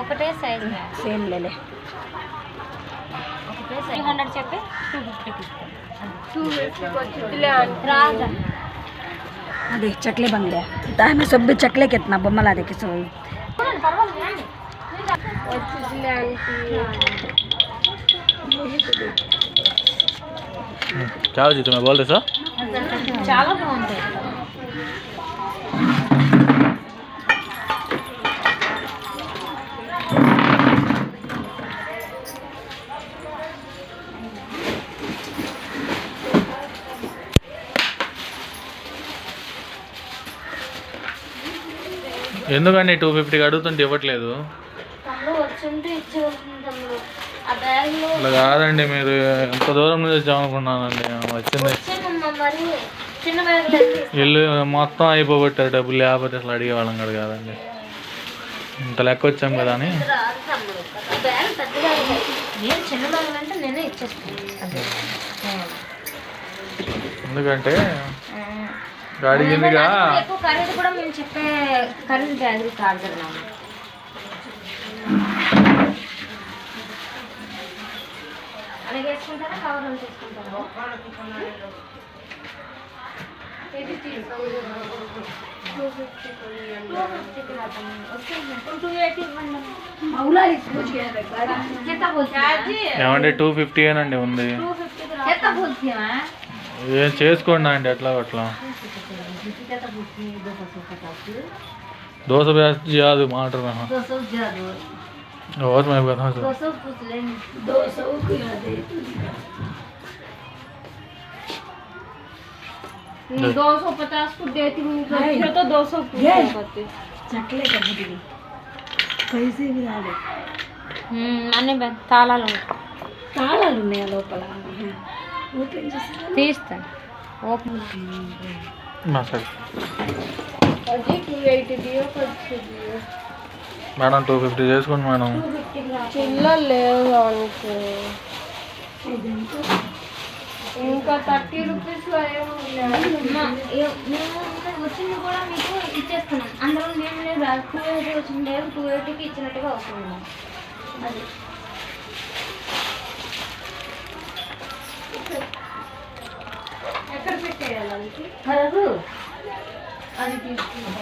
ఒకటే size same లేలే. ఒకటే 300 చెప్పి 250కి राधा अरे चकले बन गया दाई में सब भी चकले कितना बम्मा ला दे किस क्या जी तुम्हें बोल रहे सर చాలా బాగుంటాయి. ఎందుకండి 250కి అడుగుతుంటే ఇవ్వట్లేదు? అట్లా కాదండి, మీరు ఎంత దూరం నుంచి వచ్చామనుకున్నానండి. వచ్చింది ఇల్లు మొత్తం అయిపోగొట్టారు, డబ్బులు లేకపోతే అసలు అడిగేవాళ్ళం కదా కాదండి. ఇంత లెక్క వచ్చాం కదా అని. ఎందుకంటే అడిగిందిగా ఖరీదు కూడా మేము చెప్పే ఖరీదు బ్యాగులు కాదు కదా. అలాగేసుకుంటారా కవర్లు తీసుకుంటారా? ఏమంటే 250 ఏనండి ఉంది. ఏం చేసుకోండి అండి ఎట్లా అట్లా. దోశ యాదు మాట और मैं बता 250 को देती हूँ तो 200 करते चकले कैसे भी डाले అన్నీ తాళాలు తాళాలు ఉన్నాయి లోపల ఓపెన్ చేసి తీస్తాను. ఓపెన్ मसाला అది 280 దియో ఖర్చు దియో మేడం 250 చేసుకోండి మేడం. చిల్లర లేదు అనుకో. ఇంకా 30 రూపీస్ మేము వచ్చింది కూడా మీకు ఇచ్చేస్తున్నాం. అందులో మేము లేదు 280 వచ్చింది లేదు 280కి ఇచ్చినట్టుగా వస్తుంది. అది ఎక్కడ పెట్టేయాలి అది అది తీసుకుంటాం.